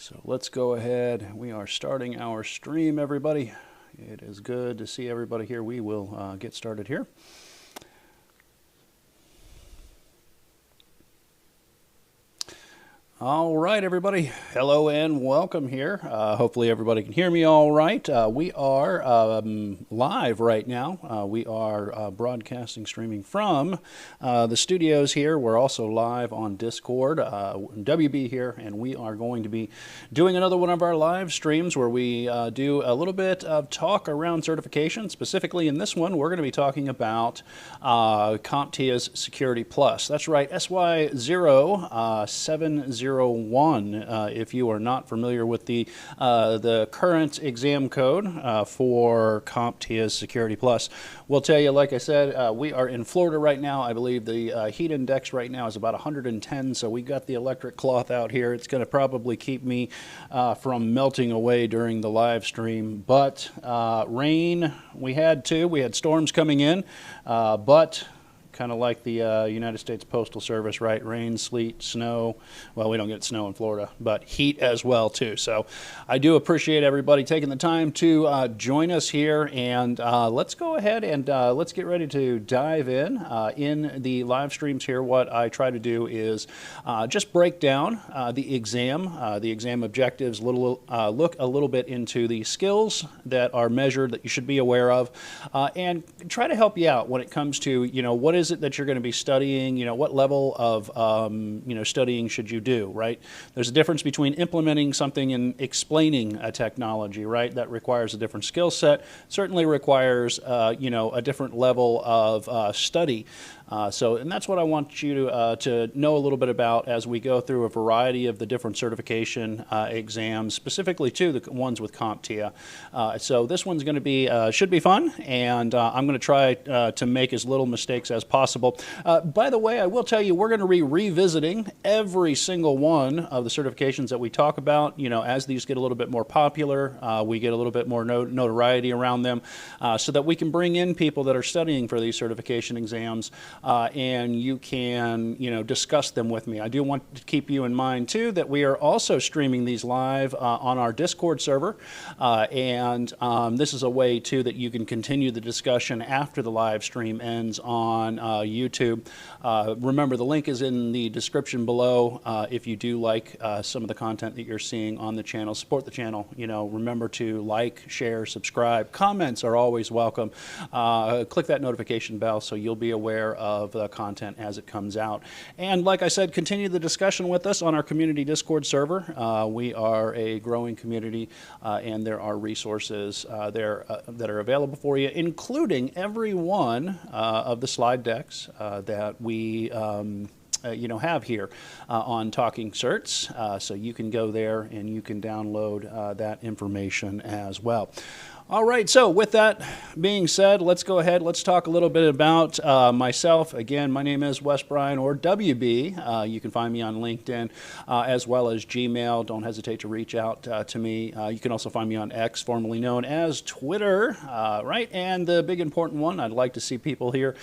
So let's go ahead. We are starting our stream, everybody. It is good to see everybody here. We will get started here. All right, everybody. Hello and welcome here. Hopefully everybody can hear me all right. We are live right now. We are broadcasting, streaming from the studios here. We're also live on Discord, WB here, and we are going to be doing another one of our live streams where we do a little bit of talk around certification. Specifically in this one, we're going to be talking about CompTIA's Security Plus. That's right, SY0-701. If you are not familiar with the current exam code for CompTIA's Security Plus, we'll tell you, like I said, we are in Florida right now. I believe the heat index right now is about 110, so we got the electric cloth out here. It's going to probably keep me from melting away during the live stream. But rain, we had storms coming in, but kind of like the United States Postal Service, right? Rain, sleet, snow. Well, we don't get snow in Florida, but heat as well, too. So I do appreciate everybody taking the time to join us here. And let's go ahead and let's get ready to dive in the live streams here. What I try to do is just break down the exam objectives, look a little bit into the skills that are measured that you should be aware of, and try to help you out when it comes to, what is it that you're going to be studying, what level of, studying should you do, right? There's a difference between implementing something and explaining a technology, right? That requires a different skill set, certainly requires, a different level of study. And that's what I want you to know a little bit about as we go through a variety of the different certification exams, specifically to the ones with CompTIA. So this one's going to be, should be fun, and I'm going to try to make as little mistakes as possible. By the way, I will tell you, we're going to be revisiting every single one of the certifications that we talk about. As these get a little bit more popular, we get a little bit more notoriety around them, so that we can bring in people that are studying for these certification exams. And you can, discuss them with me. I do want to keep you in mind, too, that we are also streaming these live on our Discord server. And this is a way, too, that you can continue the discussion after the live stream ends on YouTube. Remember, the link is in the description below. If you do like some of the content that you're seeing on the channel, support the channel. Remember to like, share, subscribe. Comments are always welcome. Click that notification bell so you'll be aware of the content as it comes out. And like I said, continue the discussion with us on our community Discord server. We are a growing community, and there are resources there that are available for you, including every one of the slide decks that we have here on Talking Certs. So you can go there and you can download that information as well. All right, so with that being said, let's go ahead. Let's talk a little bit about myself. Again, my name is Wes Bryan, or WB. You can find me on LinkedIn as well as Gmail. Don't hesitate to reach out to me. You can also find me on X, formerly known as Twitter, right? And the big important one, I'd like to see people here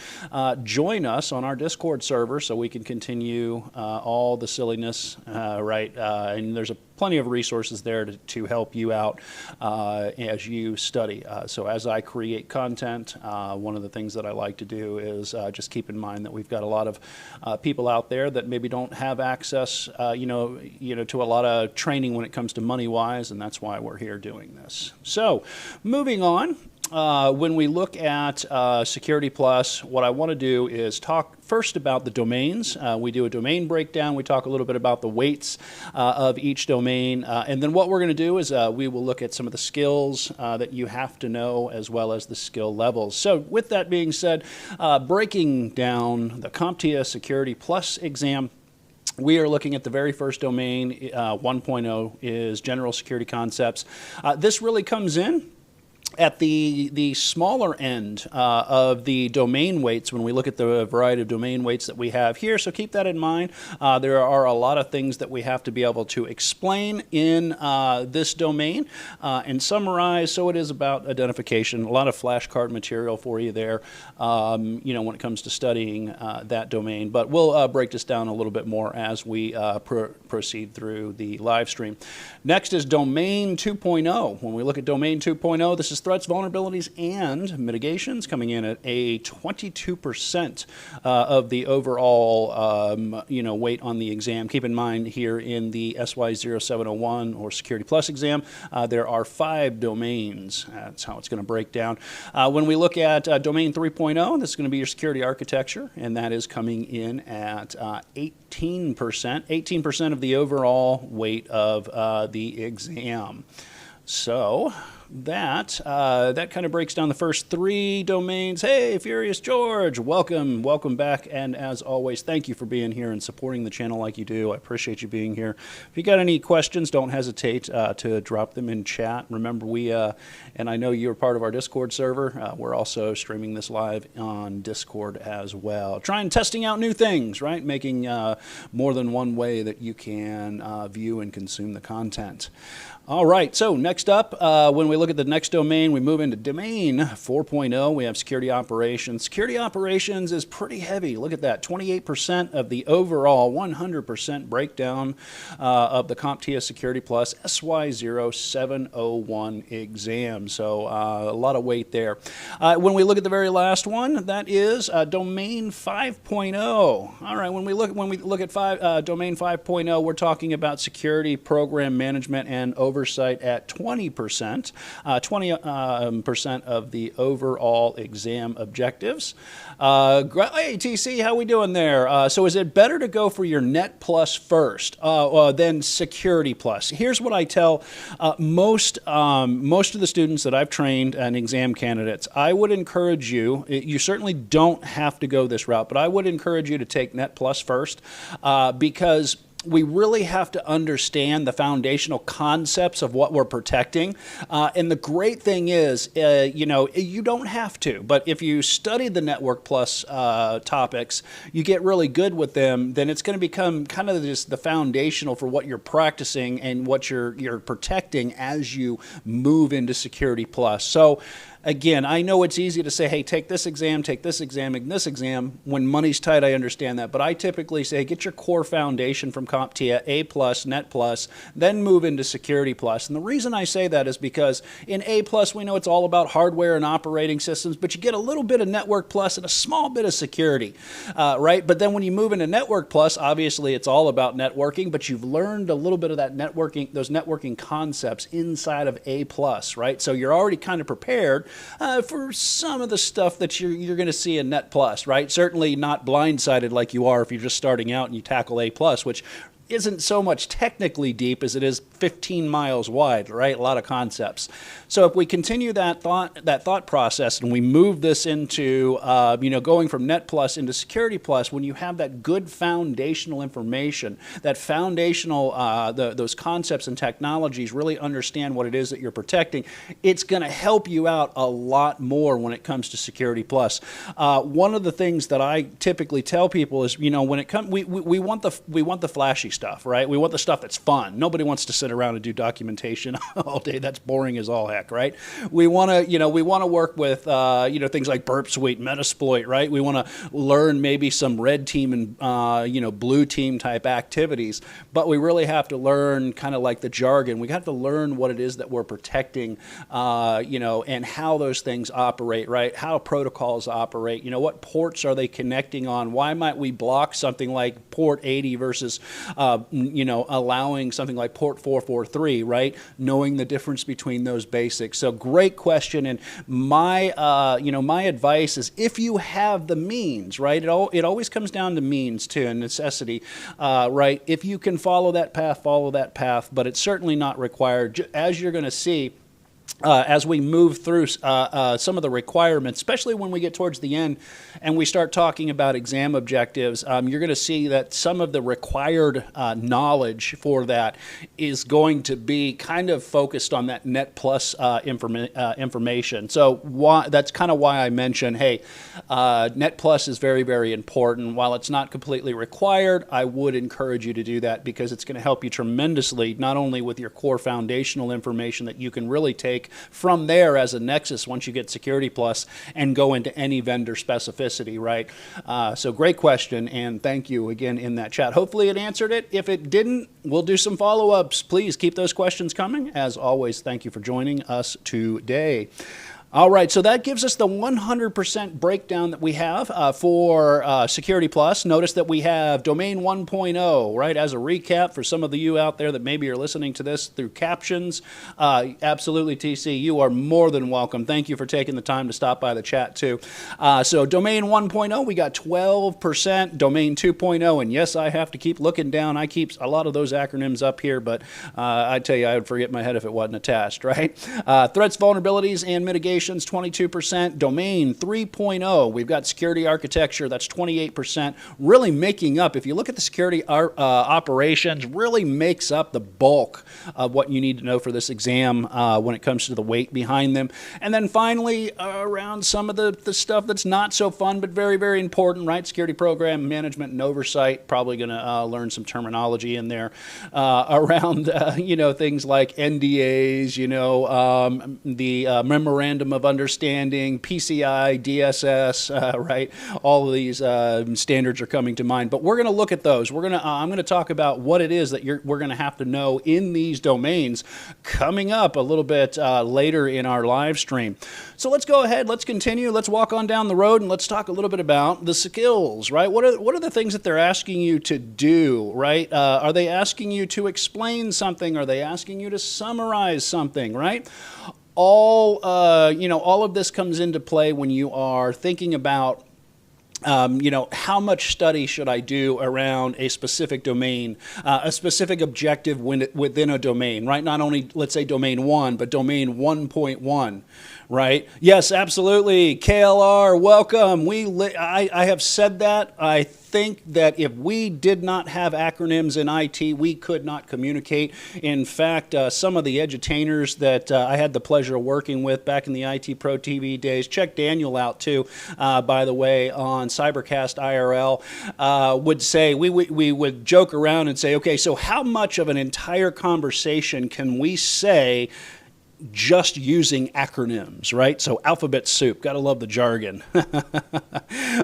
join us on our Discord server so we can continue all the silliness, right? And there's plenty of resources there to help you out as you study. So as I create content, one of the things that I like to do is just keep in mind that we've got a lot of people out there that maybe don't have access, to a lot of training when it comes to money-wise, and that's why we're here doing this. So moving on. When we look at Security Plus, what I want to do is talk first about the domains. We do a domain breakdown. We talk a little bit about the weights of each domain. And then what we're going to do is we will look at some of the skills that you have to know as well as the skill levels. So with that being said, breaking down the CompTIA Security Plus exam, we are looking at the very first domain. 1.0 is General Security Concepts. This really comes in At the smaller end of the domain weights, when we look at the variety of domain weights that we have here, so keep that in mind. There are a lot of things that we have to be able to explain in this domain and summarize, so it is about identification. A lot of flashcard material for you there, when it comes to studying that domain. But we'll break this down a little bit more as we proceed through the live stream. Next is Domain 2.0. When we look at Domain 2.0, this is threats, vulnerabilities, and mitigations, coming in at a 22% of the overall, weight on the exam. Keep in mind here in the SY0-701 or Security Plus exam, there are 5 domains. That's how it's going to break down. When we look at Domain 3.0, this is going to be your security architecture, and that is coming in at 18%. 18% of the overall weight of the exam. So that kind of breaks down the first 3 domains. Hey, Furious George, welcome back, and as always, thank you for being here and supporting the channel like you do. I appreciate you being here. If you got any questions, don't hesitate to drop them in chat. Remember, and I know you're part of our Discord server, we're also streaming this live on Discord as well. Trying testing out new things, right? Making more than one way that you can view and consume the content. All right, so next up, when we look at the next domain, we move into Domain 4.0. We have security operations. Security operations is pretty heavy. Look at that, 28% of the overall 100% breakdown of the CompTIA Security Plus SY0-701 exam. So a lot of weight there. When we look at the very last one, that is Domain 5.0. All right, when we look at Domain 5.0, we're talking about security program management and oversight at 20%, 20% of the overall exam objectives. Hey, TC, how we doing there? So is it better to go for your Net Plus first than Security Plus? Here's what I tell most of the students that I've trained and exam candidates. I would encourage you, you certainly don't have to go this route, but I would encourage you to take Net Plus first because we really have to understand the foundational concepts of what we're protecting. And the great thing is, you don't have to, but if you study the Network Plus topics, you get really good with them, then it's going to become kind of just the foundational for what you're practicing and what you're protecting as you move into Security Plus. So again, I know it's easy to say, hey, take this exam, and this exam. When money's tight, I understand that. But I typically say, get your core foundation from CompTIA, A+, Net Plus, then move into Security Plus. And the reason I say that is because in A+, we know it's all about hardware and operating systems, but you get a little bit of Network Plus and a small bit of security, right? But then when you move into Network Plus, obviously it's all about networking, but you've learned a little bit of that networking, those networking concepts inside of A+, right? So you're already kind of prepared for some of the stuff that you're going to see in Net Plus, right? Certainly not blindsided like you are if you're just starting out and you tackle A+, which isn't so much technically deep as it is 15 miles wide, right? A lot of concepts. So if we continue that thought process and we move this into, going from Net Plus into Security Plus, when you have that good foundational information, that foundational, those concepts and technologies, really understand what it is that you're protecting, it's going to help you out a lot more when it comes to Security Plus. One of the things that I typically tell people is, when it comes, we want the flashy stuff, right? We want the stuff that's fun. Nobody wants to sit around and do documentation all day. That's boring as all heck, right? We want to work with things like Burp Suite, Metasploit, right? We want to learn maybe some red team and blue team type activities, but we really have to learn kind of like the jargon. We have to learn what it is that we're protecting, and how those things operate, right? How protocols operate. What ports are they connecting on? Why might we block something like port 80 versus allowing something like port 443, right? Knowing the difference between those basics. So great question. And my advice is, if you have the means, right? It always comes down to means too, and necessity, right? If you can follow that path, but it's certainly not required. As you're going to see, as we move through some of the requirements, especially when we get towards the end and we start talking about exam objectives, you're going to see that some of the required knowledge for that is going to be kind of focused on that net plus information. So that's kind of why I mentioned, hey, net plus is very, very important. While it's not completely required, I would encourage you to do that because it's going to help you tremendously, not only with your core foundational information that you can really take from there as a nexus once you get Security Plus and go into any vendor specificity, right? So great question, and thank you again in that chat. Hopefully it answered it. If it didn't, we'll do some follow-ups. Please keep those questions coming. As always, thank you for joining us today. All right, so that gives us the 100% breakdown that we have for Security Plus. Notice that we have Domain 1.0, right, as a recap for some of you out there that maybe are listening to this through captions. Absolutely, TC, you are more than welcome. Thank you for taking the time to stop by the chat, too. So Domain 1.0, we got 12%. Domain 2.0, and yes, I have to keep looking down. I keep a lot of those acronyms up here, but I tell you, I would forget my head if it wasn't attached, right? Threats, vulnerabilities, and mitigation. 22%. Domain 3.0, we've got security architecture, that's 28%, really making up, if you look at the security operations, really makes up the bulk of what you need to know for this exam when it comes to the weight behind them. And then finally, around some of the stuff that's not so fun, but very, very important, right? Security program management and oversight, probably going to learn some terminology in there around, things like NDAs, the memorandum of understanding, PCI, DSS, right? All of these standards are coming to mind, but we're going to look at those. I'm going to talk about what it is that we're going to have to know in these domains coming up a little bit later in our live stream. So let's go ahead, let's continue, let's walk on down the road, and let's talk a little bit about the skills, right? What are the things that they're asking you to do, right? Are they asking you to explain something? Are they asking you to summarize something, right? All of this comes into play when you are thinking about how much study should I do around a specific domain, a specific objective within a domain, right? Not only, let's say, domain 1, but domain 1.1, right? Yes, absolutely. KLR, welcome. I have said that. I think that if we did not have acronyms in IT, we could not communicate. In fact, some of the edutainers that I had the pleasure of working with back in the IT Pro TV days, check Daniel out too, by the way, on Cybercast IRL, would say, we would joke around and say, okay, so how much of an entire conversation can we say just using acronyms, right? So alphabet soup, gotta love the jargon.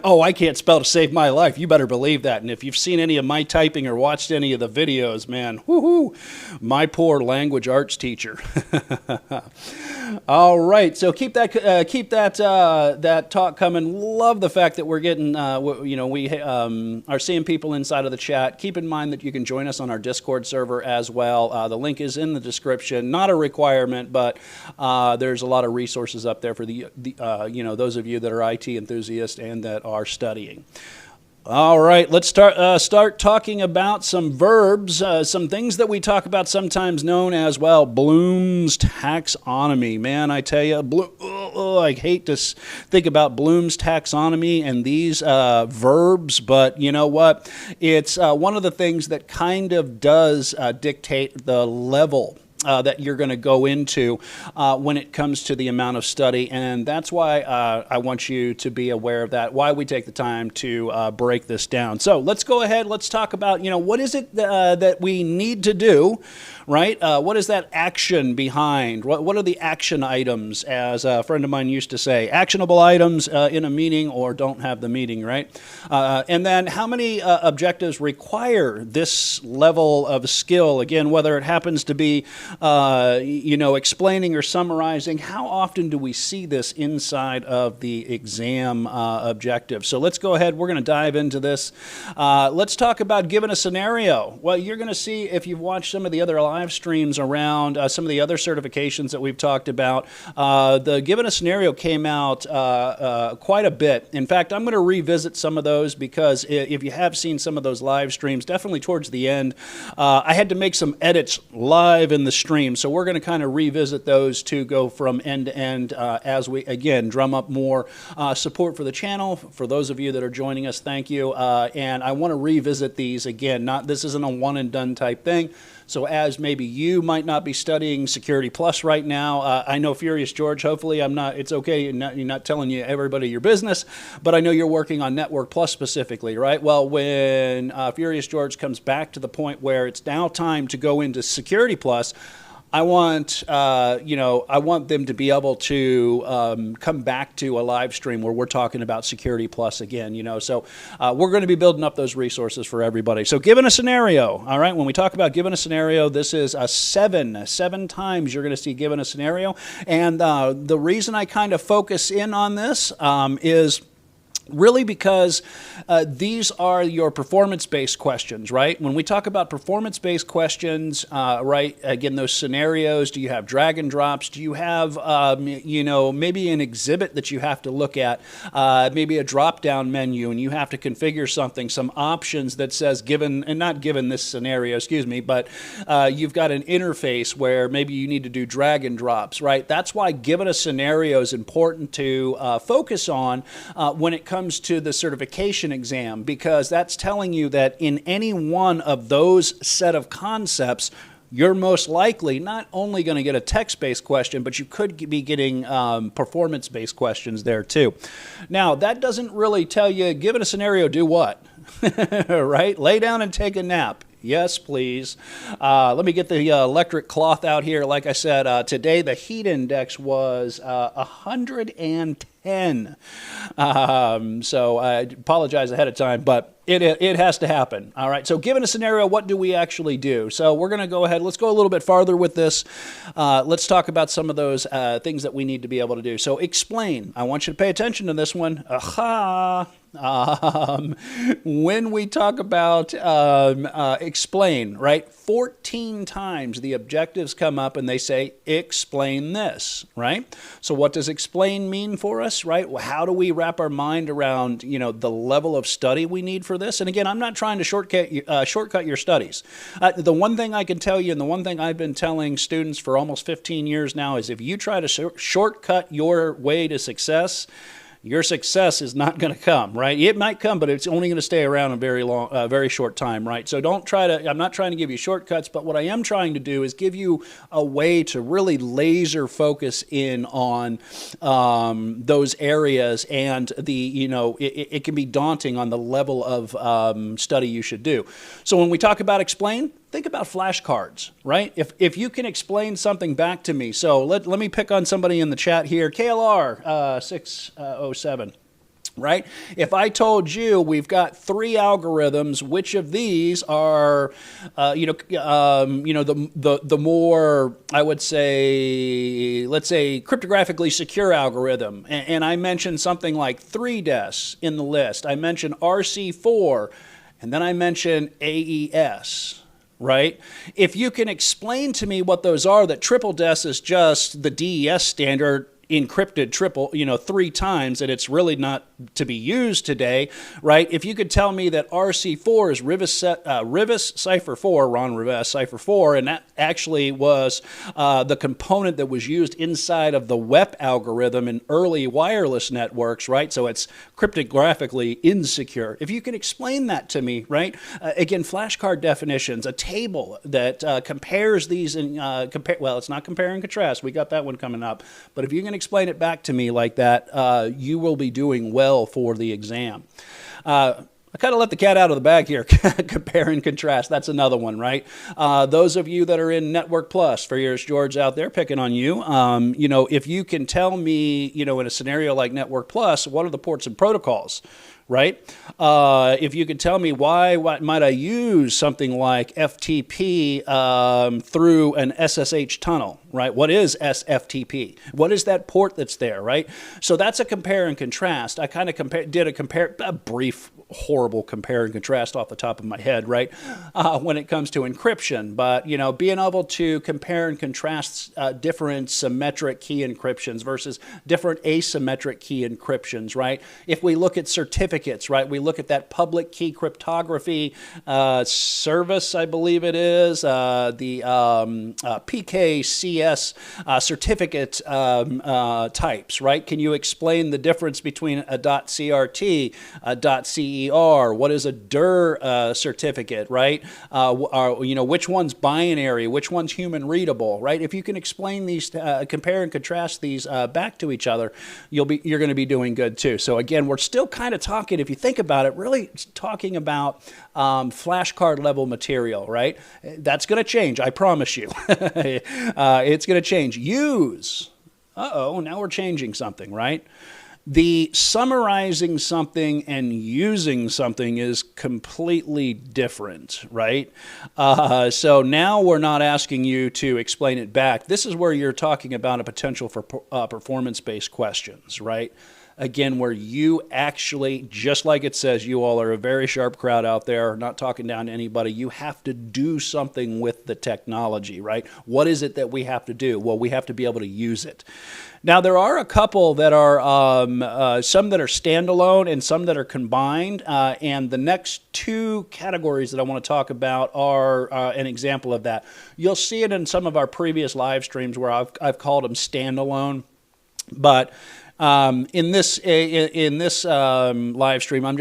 Oh, I can't spell to save my life. You better believe that. And if you've seen any of my typing or watched any of the videos, man, woohoo, my poor language arts teacher. All right, so keep that talk coming. Love the fact that we're getting, we are seeing people inside of the chat. Keep in mind that you can join us on our Discord server as well. The link is in the description. Not a requirement, but there's a lot of resources up there for those of you that are IT enthusiasts and that are studying. All right, let's start talking about some verbs, some things that we talk about sometimes known as, well, Bloom's taxonomy. Man, I tell you, I hate to think about Bloom's taxonomy and these verbs, but you know what? It's one of the things that kind of does dictate the level that you're going to go into when it comes to the amount of study, and that's why I want you to be aware of that, why we take the time to break this down. So let's go ahead, let's talk about, what is it that we need to do, right? What is that action behind? What are the action items, as a friend of mine used to say, actionable items in a meeting or don't have the meeting, right? And then how many objectives require this level of skill? Again, whether it happens to be explaining or summarizing, how often do we see this inside of the exam objective? So let's go ahead. We're going to dive into this. Let's talk about given a scenario. Well, you're going to see, if you've watched some of the other live streams around some of the other certifications that we've talked about, the given a scenario came out quite a bit. In fact, I'm going to revisit some of those because if you have seen some of those live streams, definitely towards the end, I had to make some edits live in the streams. So we're going to kind of revisit those to go from end to end as we, again, drum up more support for the channel. For those of you that are joining us, thank you. And I want to revisit these again. This isn't a one and done type thing. So as maybe you might not be studying Security Plus right now, I know Furious George, hopefully it's okay, you're not telling you everybody your business, but I know you're working on Network Plus specifically, right? Well, when Furious George comes back to the point where it's now time to go into Security Plus, I want I want them to be able to come back to a live stream where we're talking about Security Plus again. So we're going to be building up those resources for everybody. So given a scenario, all right. When we talk about given a scenario, this is a seven times you're going to see given a scenario, and the reason I kind of focus in on this is really because these are your performance-based questions, right? When we talk about performance-based questions, right, again, those scenarios, do you have drag and drops? Do you have, maybe an exhibit that you have to look at, maybe a drop-down menu, and you have to configure something, some options that says given, and not given this scenario, excuse me, but you've got an interface where maybe you need to do drag and drops, right? That's why given a scenario is important to focus on when it comes to the certification exam, because that's telling you that in any one of those set of concepts, you're most likely not only going to get a text-based question, but you could be getting performance-based questions there too. Now, that doesn't really tell you, given a scenario, do what? Right? Lay down and take a nap. Yes, please. Let me get the electric cloth out here. Like I said, today the heat index was 110. So I apologize ahead of time, but it has to happen. All right. So given a scenario, what do we actually do? So we're going to go ahead. Let's go a little bit farther with this. Let's talk about some of those things that we need to be able to do. So explain. I want you to pay attention to this one. Aha. When we talk about explain, right? 14 times the objectives come up and they say, explain this, right? So what does explain mean for us, right? Well, how do we wrap our mind around, the level of study we need for this? And again, I'm not trying to shortcut your studies. The one thing I can tell you, and the one thing I've been telling students for almost 15 years now, is if you try to shortcut your way to success, your success is not going to come, right? It might come, but it's only going to stay around a very short time, right? So I'm not trying to give you shortcuts, but what I am trying to do is give you a way to really laser focus in on those areas, and it can be daunting on the level of study you should do. So when we talk about explain, think about flashcards, right? If you can explain something back to me. So let me pick on somebody in the chat here. KLR 607. Right? If I told you we've got 3 algorithms, which of these are, the more, I would say, let's say, cryptographically secure algorithm, and I mentioned something like 3DES in the list. I mentioned RC4, and then I mentioned AES. Right? If you can explain to me what those are, that triple DES is just the DES standard encrypted 3 times, and it's really not to be used today, right? If you could tell me that RC4 is Rivas Cipher 4, Ron Rivas Cipher 4, and that actually was the component that was used inside of the WEP algorithm in early wireless networks, right? So it's cryptographically insecure. If you can explain that to me, right? Again, flashcard definitions, a table that compares these and well, it's not compare and contrast. We got that one coming up. But if you can explain it back to me like that, you will be doing well for the exam. I kind of let the cat out of the bag here. Compare and contrast. That's another one, right? Those of you that are in Network Plus, for yours, George out there picking on you, if you can tell me, in a scenario like Network Plus, what are the ports and protocols? Right? If you could tell me what might I use something like FTP through an SSH tunnel, right? What is SFTP? What is that port that's there, right? So that's a compare and contrast. I kind of did a brief horrible compare and contrast off the top of my head, right? When it comes to encryption, but being able to compare and contrast different symmetric key encryptions versus different asymmetric key encryptions, right? If we look at certificates, right, we look at that public key cryptography service, I believe it is, the PKCS certificate types, right? Can you explain the difference between a .crt, a .cer? What is a dir certificate, right? Which one's binary, which one's human readable, right? If you can explain these, compare and contrast these back to each other, you're going to be doing good too. So again, we're still kind of talking, if you think about it, really talking about flashcard level material, right? That's going to change, I promise you. It's going to change. Use. Now we're changing something, right? The summarizing something and using something is completely different, right? So now we're not asking you to explain it back. This is where you're talking about a potential for performance-based questions, right? Again, where you actually, just like it says, you all are a very sharp crowd out there, not talking down to anybody. You have to do something with the technology, right? What is it that we have to do? Well, we have to be able to use it. Now, there are a couple that are, some that are standalone and some that are combined, and the next two categories that I want to talk about are an example of that. You'll see it in some of our previous live streams where I've called them standalone, but in this live stream, I'm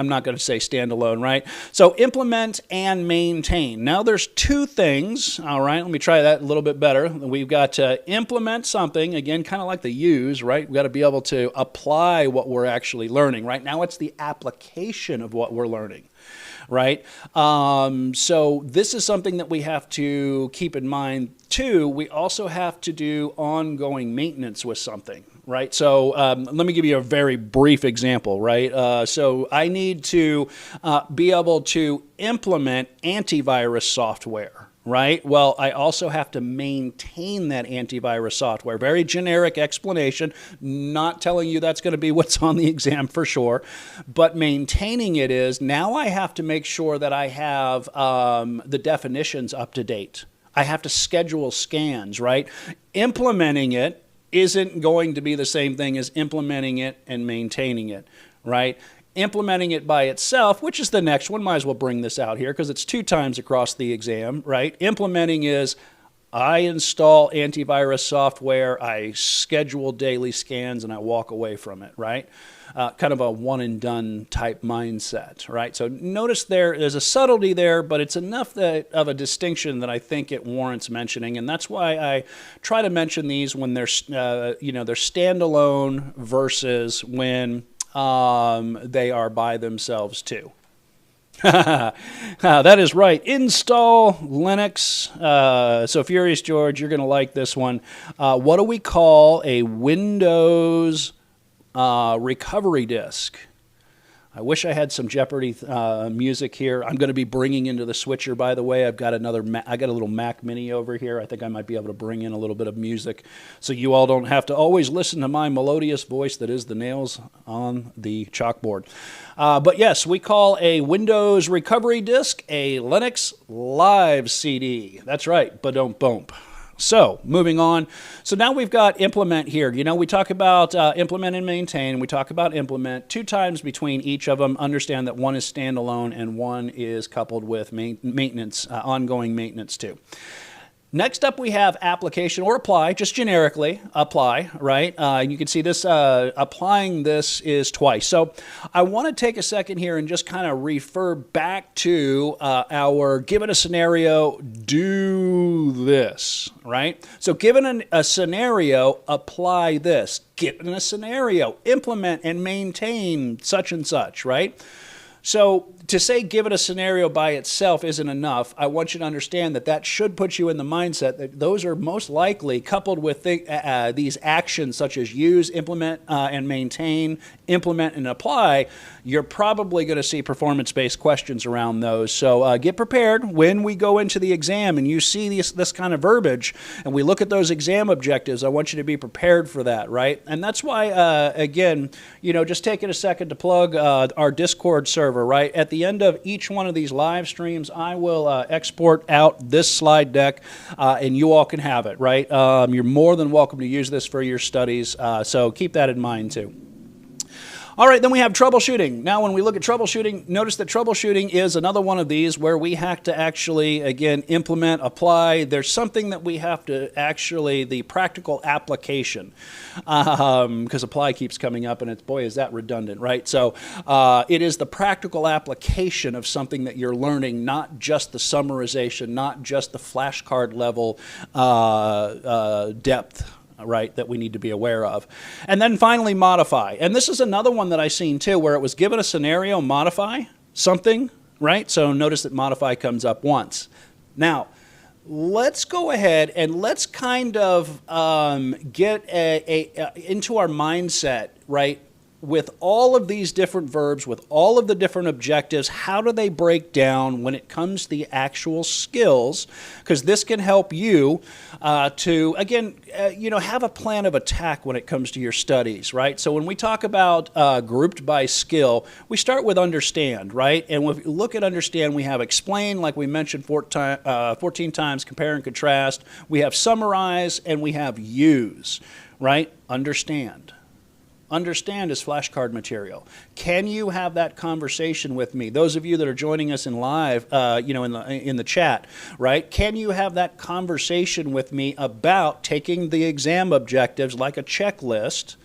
not gonna say standalone, right? So implement and maintain. Now there's two things. All right, let me try that a little bit better. We've got to implement something, again, kind of like the use, right? We've got to be able to apply what we're actually learning. Right now, it's the application of what we're learning. Right? So this is something that we have to keep in mind too. We also have to do ongoing maintenance with something, right? So let me give you a very brief example, right? So I need to be able to implement antivirus software. Right? Well, I also have to maintain that antivirus software. Very generic explanation, not telling you that's going to be what's on the exam for sure, but maintaining it is, now I have to make sure that I have the definitions up to date. I have to schedule scans, right? Implementing it isn't going to be the same thing as implementing it and maintaining it, right? Implementing it by itself, which is the next one, might as well bring this out here because it's 2 times across the exam, right? Implementing is I install antivirus software, I schedule daily scans, and I walk away from it, right? Kind of a one and done type mindset, right? So notice there's a subtlety there, but it's enough of a distinction that I think it warrants mentioning, and that's why I try to mention these when they're they're standalone versus when they are by themselves too. That is right. Install Linux. So Furious George, you're going to like this one. What do we call a Windows recovery disk? I wish I had some Jeopardy music here. I'm going to be bringing into the switcher, by the way. I got a little Mac Mini over here. I think I might be able to bring in a little bit of music so you all don't have to always listen to my melodious voice that is the nails on the chalkboard. But yes, we call a Windows recovery disk a Linux live CD. That's right, ba-dum-bump. So, moving on. So now we've got implement here. We talk about implement and maintain. We talk about implement 2 times between each of them. Understand that one is standalone and one is coupled with maintenance, ongoing maintenance too. Next up, we have application or apply, just generically apply, right? You can see this, applying this is twice. So I want to take a second here and just kind of refer back to our given a scenario, do this, right? So given a scenario, apply this. Given a scenario, implement and maintain such and such, right? So to say give it a scenario by itself isn't enough. I want you to understand that should put you in the mindset that those are most likely coupled with these actions such as use, implement, and maintain, implement, and apply. You're probably going to see performance-based questions around those. So get prepared when we go into the exam and you see this kind of verbiage and we look at those exam objectives. I want you to be prepared for that, right? And that's why, again, just taking a second to plug our Discord server. server, right? At the end of each one of these live streams, I will export out this slide deck, and you all can have it, right? You're more than welcome to use this for your studies, so keep that in mind too. All right, then we have troubleshooting. Now, when we look at troubleshooting, notice that troubleshooting is another one of these where we have to actually, again, implement, apply. There's something that we have to actually, the practical application, because apply keeps coming up, and it's, boy, is that redundant, right? So it is the practical application of something that you're learning, not just the summarization, not just the flashcard level depth, right, that we need to be aware of. And then finally, modify. And this is another one that I've seen too, where it was given a scenario, modify something, right? So notice that modify comes up once. Now, let's go ahead and let's kind of get into our mindset, right? With all of these different verbs, with all of the different objectives, how do they break down when it comes to the actual skills? Because this can help you to, again, have a plan of attack when it comes to your studies, right? So when we talk about grouped by skill, we start with understand, right? And when we look at understand, we have explain, like we mentioned 14 times, compare and contrast. We have summarize, and we have use, right? Understand. Understand is flashcard material. Can you have that conversation with me? Those of you that are joining us in live, in the chat, right? Can you have that conversation with me about taking the exam objectives like a checklist,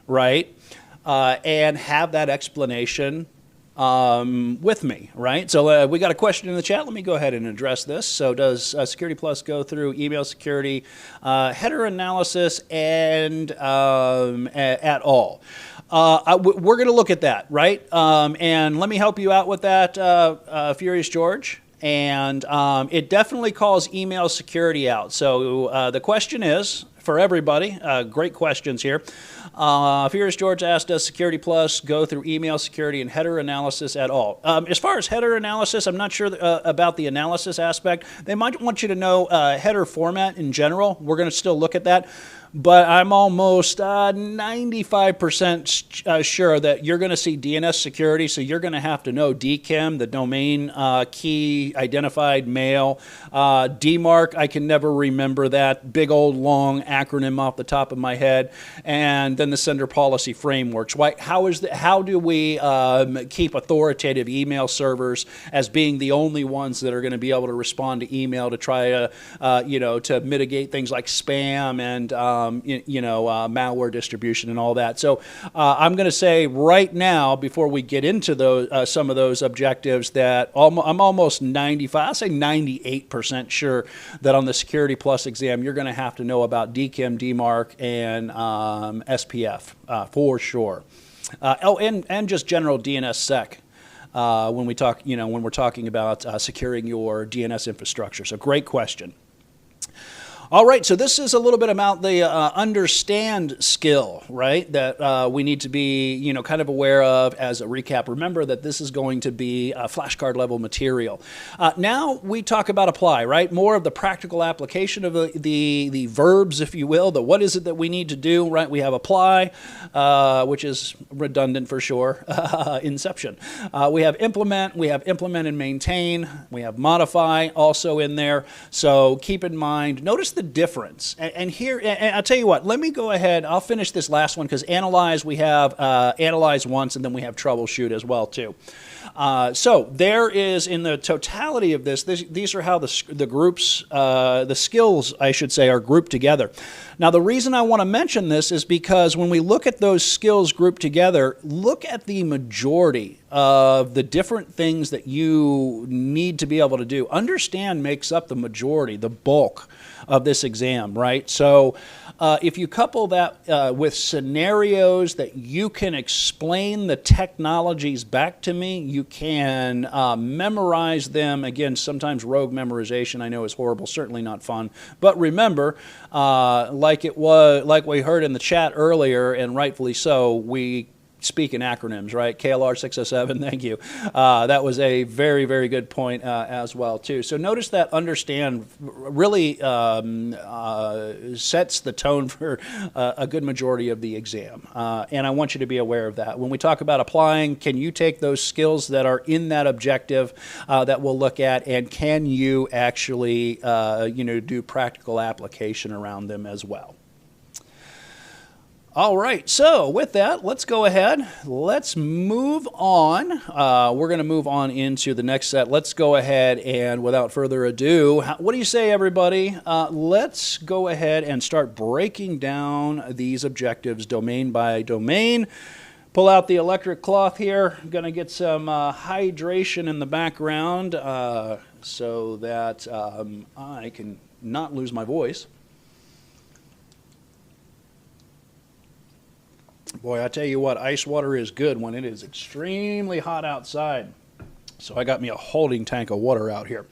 right? And have that explanation with me, right? So we got a question in the chat. Let me go ahead and address this. So does Security Plus go through email security, header analysis, and at all? We're going to look at that, right? And let me help you out with that, Furious George. And it definitely calls email security out. So the question is, for everybody, great questions here. Furious George asked, does Security Plus go through email security and header analysis at all? As far as header analysis, I'm not sure about the analysis aspect. They might want you to know header format in general. We're going to still look at that. But I'm almost 95% sure that you're going to see DNS security, so you're going to have to know DKIM, the domain key identified mail. DMARC, I can never remember that big old long acronym off the top of my head. And then the sender policy frameworks. Right? How do we keep authoritative email servers as being the only ones that are going to be able to respond to email to try to, to mitigate things like spam and malware distribution and all that. So I'm going to say right now, before we get into those some of those objectives, that I'm almost 95, I'll say 98% sure that on the Security Plus exam, you're going to have to know about DKIM, DMARC, and SPF for sure. And just general DNSSEC. When we talk, when we're talking about securing your DNS infrastructure. So great question. All right, so this is a little bit about the understand skill, right, that we need to be, kind of aware of as a recap. Remember that this is going to be flashcard level material. Now we talk about apply, right, more of the practical application of the verbs, if you will, the what is it that we need to do, right? We have apply, which is redundant for sure, inception. We have implement and maintain. We have modify also in there. So keep in mind, notice the difference. And here, and I'll tell you what, let me go ahead, I'll finish this last one because analyze, we have analyze once, and then we have troubleshoot as well too. So there is, in the totality of this, these are how the groups, the skills, I should say, are grouped together. Now, the reason I want to mention this is because when we look at those skills grouped together, look at the majority of the different things that you need to be able to do. Understand makes up the majority, the bulk of this exam, right? So if you couple that with scenarios that you can explain the technologies back to me, you can memorize them. Again, sometimes rogue memorization I know is horrible, certainly not fun. But remember, like we heard in the chat earlier, and rightfully so, we speak in acronyms, right? KLR 607, thank you. That was a very, very good point as well, too. So notice that understand really sets the tone for a good majority of the exam. And I want you to be aware of that. When we talk about applying, can you take those skills that are in that objective that we'll look at, and can you actually do practical application around them as well? All right, so with that, let's go ahead. Let's move on. We're going to move on into the next set. Let's go ahead and, without further ado, what do you say, everybody? Let's go ahead and start breaking down these objectives domain by domain. Pull out the electric cloth here. I'm going to get some hydration in the background so that I can not lose my voice. Boy, I tell you what, ice water is good when it is extremely hot outside. So I got me a holding tank of water out here.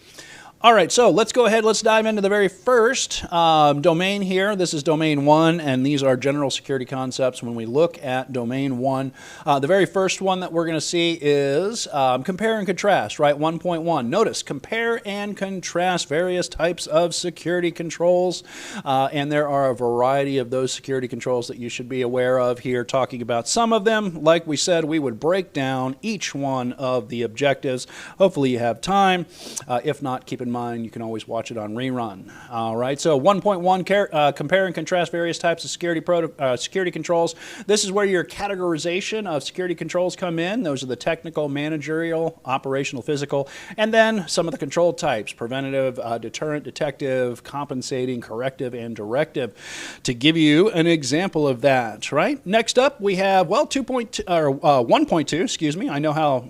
All right, so let's go ahead. Let's dive into the very first domain here. This is domain 1, and these are general security concepts. When we look at domain 1, the very first one that we're going to see is compare and contrast, right? 1.1. Notice, compare and contrast various types of security controls, and there are a variety of those security controls that you should be aware of here, talking about some of them. Like we said, we would break down each one of the objectives. Hopefully you have time. If not, keep in mind, you can always watch it on rerun. All right, so 1.1, compare and contrast various types of security controls. This is where your categorization of security controls come in. Those are the technical, managerial, operational, physical, and then some of the control types: preventative, deterrent, detective, compensating, corrective, and directive. To give you an example of that, right? Next up, we have, well, 1.2, excuse me. I know how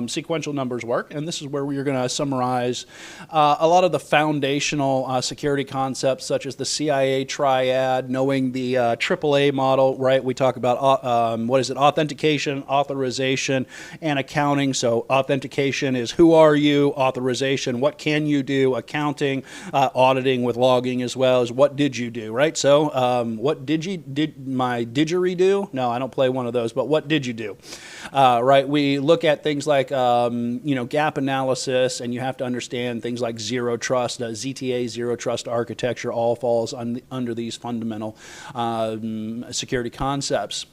sequential numbers work, and this is where we're going to summarize a lot of the foundational security concepts, such as the CIA triad, knowing the AAA model, right? We talk about authentication, authorization, and accounting. So authentication is who are you, authorization, what can you do, accounting, auditing with logging, as well as what did you do, right? So what did my didgeridoo? No, I don't play one of those, but what did you do? Right? We look at things like gap analysis, and you have to understand things like zero trust. ZTA, zero trust architecture, all falls under these fundamental security concepts.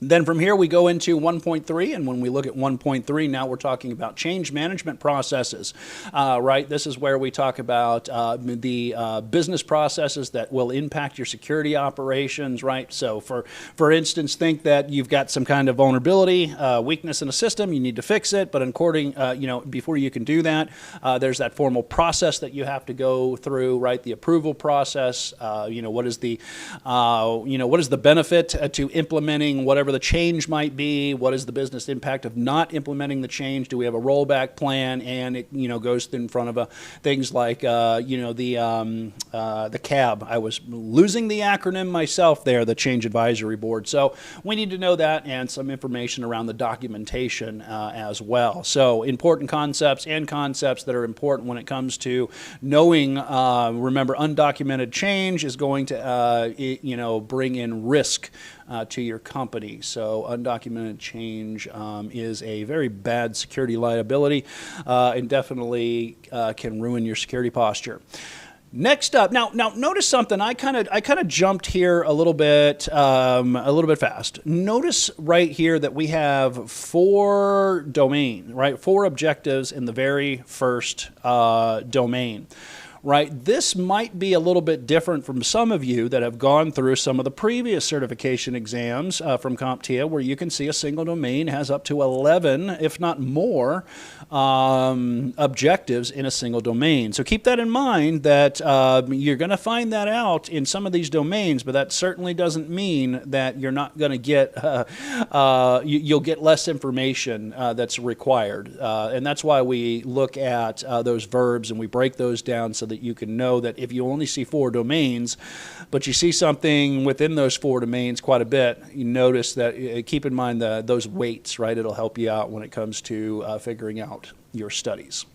Then from here we go into 1.3, and when we look at 1.3, now we're talking about change management processes, right? This is where we talk about the business processes that will impact your security operations, right? So for instance, think that you've got some kind of vulnerability, weakness in a system, you need to fix it, but before you can do that, there's that formal process that you have to go through, right? The approval process, what is the benefit to implementing whatever the change might be? What is the business impact of not implementing the change? Do we have a rollback plan? And it goes in front of things like the CAB. I was losing the acronym myself there, the Change Advisory Board. So we need to know that, and some information around the documentation as well. So important concepts that are important when it comes to knowing. Remember, undocumented change is going to bring in risk to your company. So undocumented change is a very bad security liability and definitely can ruin your security posture. Next up, now notice something. I kind of jumped here a little bit fast. Notice right here that we have 4 domains, right? 4 objectives in the very first domain. Right, this might be a little bit different from some of you that have gone through some of the previous certification exams from CompTIA, where you can see a single domain has up to 11, if not more, objectives in a single domain. So keep that in mind, that you're going to find that out in some of these domains, but that certainly doesn't mean that you're not going to get, you'll get less information that's required. And that's why we look at those verbs and we break those down so that you can know that if you only see 4 domains, but you see something within those 4 domains quite a bit, you notice that, keep in mind those weights, right? It'll help you out when it comes to figuring out your studies.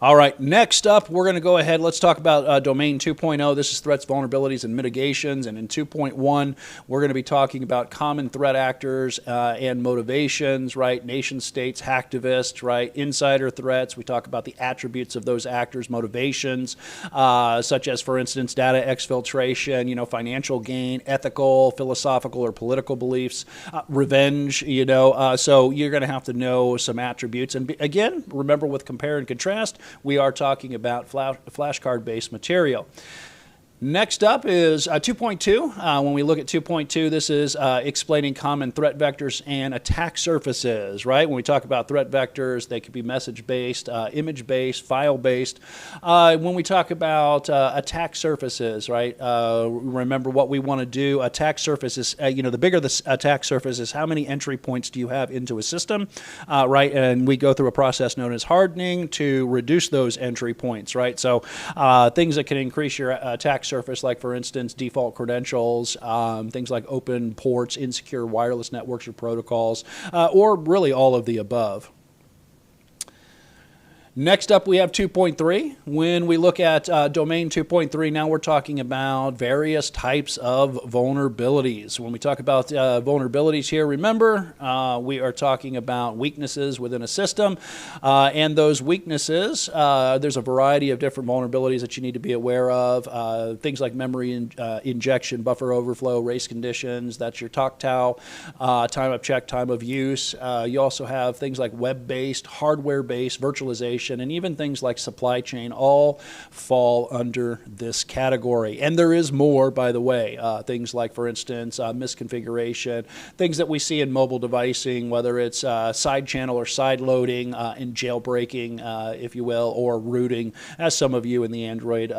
All right, next up, we're going to go ahead. Let's talk about Domain 2.0. This is threats, vulnerabilities, and mitigations. And in 2.1, we're going to be talking about common threat actors and motivations, right? Nation states, hacktivists, right? Insider threats. We talk about the attributes of those actors, motivations, such as, for instance, data exfiltration, financial gain, ethical, philosophical, or political beliefs, revenge, so you're going to have to know some attributes. And again, remember with compare and contrast, we are talking about flashcard-based material. Next up is 2.2. When we look at 2.2, this is explaining common threat vectors and attack surfaces, right? When we talk about threat vectors, they could be message-based, image-based, file-based. When we talk about attack surfaces, right, remember what we want to do. Attack surfaces, the bigger the attack surface is, how many entry points do you have into a system, right? And we go through a process known as hardening to reduce those entry points, right? So things that can increase your attack surface, like for instance default credentials, things like open ports, insecure wireless networks or protocols, or really all of the above. Next up, we have 2.3. When we look at Domain 2.3, now we're talking about various types of vulnerabilities. When we talk about vulnerabilities here, remember, we are talking about weaknesses within a system. And those weaknesses, there's a variety of different vulnerabilities that you need to be aware of. Things like memory injection, buffer overflow, race conditions. That's your CompTIA, time of check, time of use. You also have things like web-based, hardware-based, virtualization, and even things like supply chain all fall under this category. And there is more, by the way, things like, for instance, misconfiguration, things that we see in mobile devicing, whether it's side channel or side loading and jailbreaking, if you will, or rooting, as some of you in the Android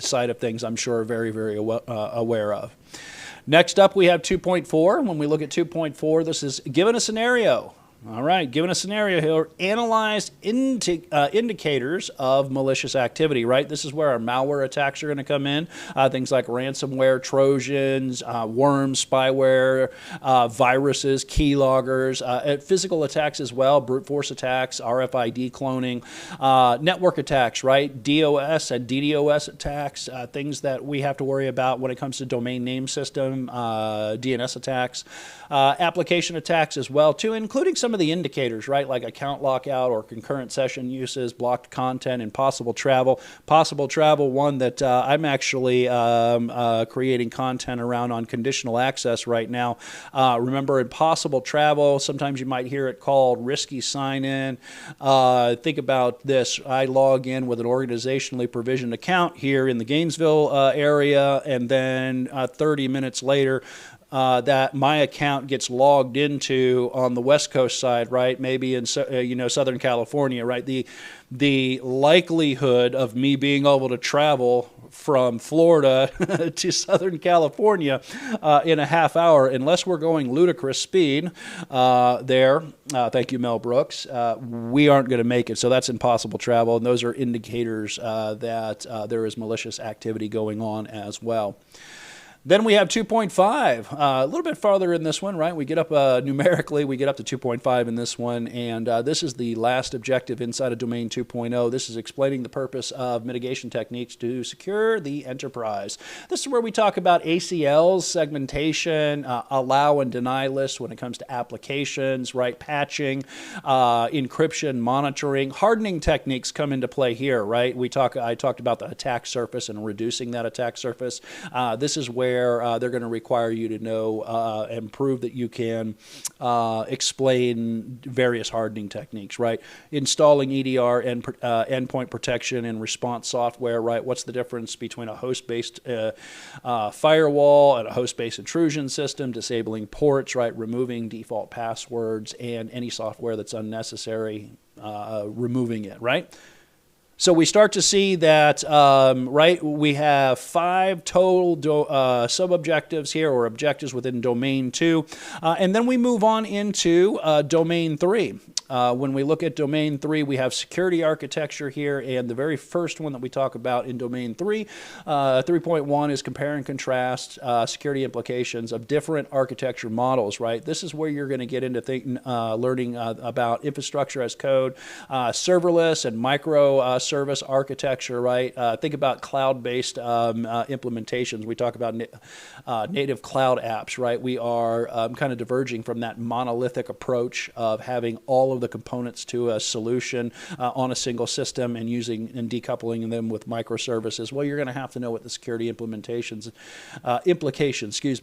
side of things, I'm sure, are very, very aware of. Next up, we have 2.4. When we look at 2.4, this is given a scenario. All right, given a scenario here, analyze indicators of malicious activity, right? This is where our malware attacks are going to come in. Things like ransomware, Trojans, worms, spyware, viruses, keyloggers, physical attacks as well, brute force attacks, RFID cloning, network attacks, right? DOS and DDoS attacks, things that we have to worry about when it comes to domain name system, DNS attacks, application attacks as well, too, including some of the indicators, right, like account lockout or concurrent session uses, blocked content, and possible travel. Possible travel, one that I'm actually creating content around on conditional access right now. Remember, in possible travel, sometimes you might hear it called risky sign-in. Think about this. I log in with an organizationally provisioned account here in the Gainesville area, and then 30 minutes later, that my account gets logged into on the West Coast side, right? Maybe in Southern California, right? The likelihood of me being able to travel from Florida to Southern California in a half hour, unless we're going ludicrous speed there, thank you, Mel Brooks, we aren't going to make it. So that's impossible travel, and those are indicators that there is malicious activity going on as well. Then we have 2.5, a little bit farther in this one, right? We get up numerically, we get up to 2.5 in this one, and this is the last objective inside of Domain 2.0. This is explaining the purpose of mitigation techniques to secure the enterprise. This is where we talk about ACLs, segmentation, allow and deny lists when it comes to applications, right? Patching, encryption, monitoring, hardening techniques come into play here, right? I talked about the attack surface and reducing that attack surface. This is where they're going to require you to know and prove that you can explain various hardening techniques, right? Installing EDR and endpoint protection and response software, right? What's the difference between a host-based firewall and a host-based intrusion system? Disabling ports, right? Removing default passwords and any software that's unnecessary, removing it, right? So we start to see that, right, we have 5 total sub-objectives here, or objectives within Domain 2, and then we move on into Domain 3. When we look at domain 3, we have security architecture here, and the very first one that we talk about in domain 3, 3.1 is compare and contrast security implications of different architecture models, right? This is where you're going to get into learning about infrastructure as code, serverless and microservice architecture, right? Think about cloud-based implementations. We talk about native cloud apps, right? We are kind of diverging from that monolithic approach of having all of the components to a solution on a single system and using and decoupling them with microservices. Well, you're going to have to know what the security implications,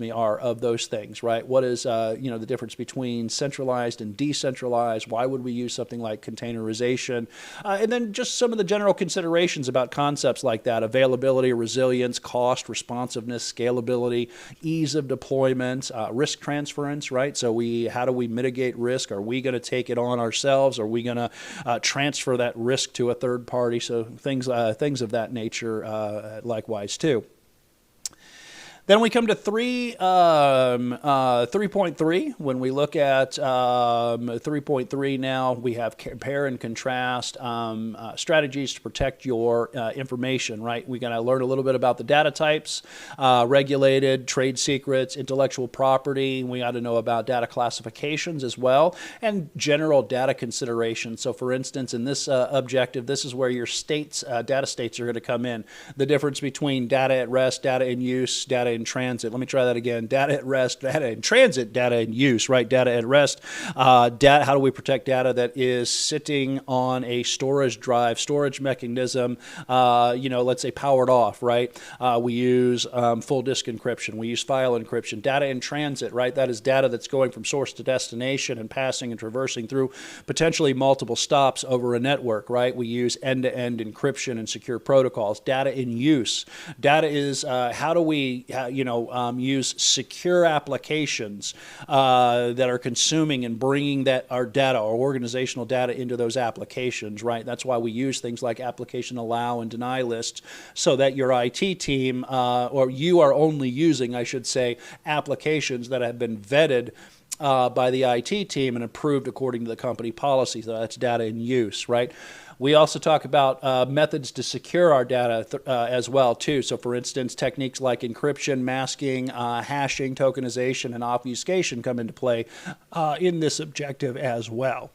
are of those things, right? What is the difference between centralized and decentralized? Why would we use something like containerization? And then just some of the general considerations about concepts like that: availability, resilience, cost, responsiveness, scalability, ease of deployment, risk transference, right? So how do we mitigate risk? Are we going to take it on ourselves? Are we going to transfer that risk to a third party? So things of that nature likewise too. Then we come to 3.3. When we look at 3.3 now, we have compare and contrast strategies to protect your information, right? We're going to learn a little bit about the data types, regulated, trade secrets, intellectual property. We got to know about data classifications as well, and general data considerations. So for instance, in this objective, this is where your data states are going to come in. The difference between data at rest, data in use, data in transit. Let me try that again. Data at rest, data in transit, data in use, right? Data at rest. How do we protect data that is sitting on a storage drive, storage mechanism, let's say powered off, right? We use full disk encryption. We use file encryption. Data in transit, right? That is data that's going from source to destination and passing and traversing through potentially multiple stops over a network, right? We use end-to-end encryption and secure protocols. Data in use. Data is how do we use secure applications that are consuming and bringing our data, our organizational data, into those applications, right? That's why we use things like application allow and deny lists, so that your IT team, or you are only using, I should say, applications that have been vetted by the IT team and approved according to the company policy. So that's data in use, right? We also talk about methods to secure our data as well, too. So, for instance, techniques like encryption, masking, hashing, tokenization, and obfuscation come into play in this objective as well.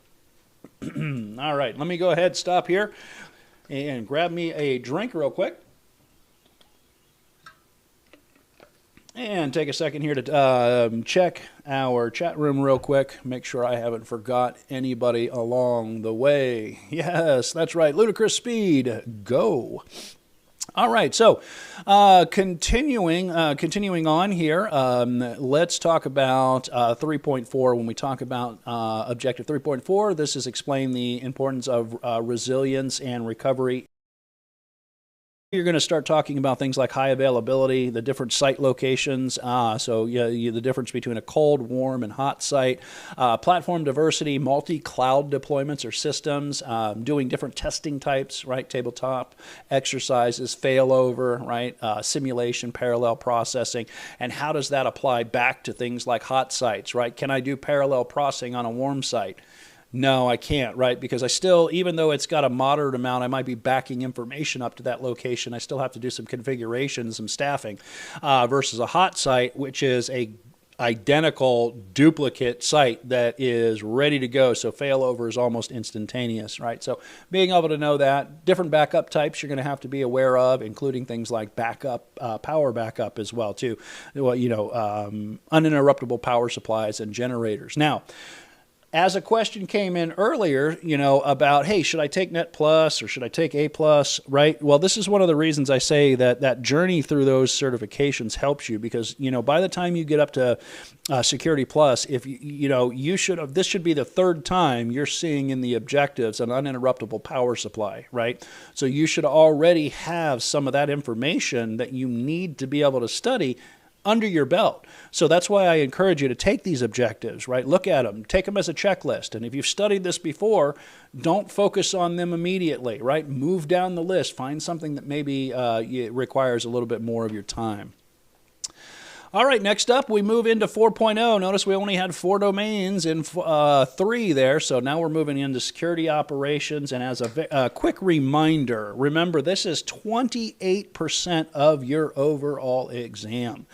All right, let me go ahead, stop here, and grab me a drink real quick. And take a second here to check our chat room real quick. Make sure I haven't forgot anybody along the way. Yes, that's right. Ludicrous speed. Go. All right, so continuing on here, let's talk about 3.4. When we talk about Objective 3.4, this is explain the importance of resilience and recovery. You're going to start talking about things like high availability, the different site locations, the difference between a cold, warm, and hot site, platform diversity, multi-cloud deployments or systems, doing different testing types, right, tabletop, exercises, failover, right, simulation, parallel processing, and how does that apply back to things like hot sites, right? Can I do parallel processing on a warm site? No, I can't, right? Because I still, even though it's got a moderate amount, I might be backing information up to that location. I still have to do some configuration, some staffing, versus a hot site, which is a identical duplicate site that is ready to go. So failover is almost instantaneous, right? So being able to know that, different backup types you're going to have to be aware of, including things like backup, power backup as well, too. Uninterruptible power supplies and generators. Now, as a question came in earlier, about, hey, should I take Net Plus or should I take A Plus, right? Well, this is one of the reasons I say that journey through those certifications helps you, because, by the time you get up to Security Plus, if this should be the third time you're seeing in the objectives an uninterruptible power supply, right? So you should already have some of that information that you need to be able to study under your belt. So that's why I encourage you to take these objectives, right? Look at them, take them as a checklist. And if you've studied this before, don't focus on them immediately, right? Move down the list, find something that maybe requires a little bit more of your time. All right, next up, we move into 4.0. Notice we only had 4 domains in 3 there, so now we're moving into security operations. And as a quick reminder, remember this is 28% of your overall exam.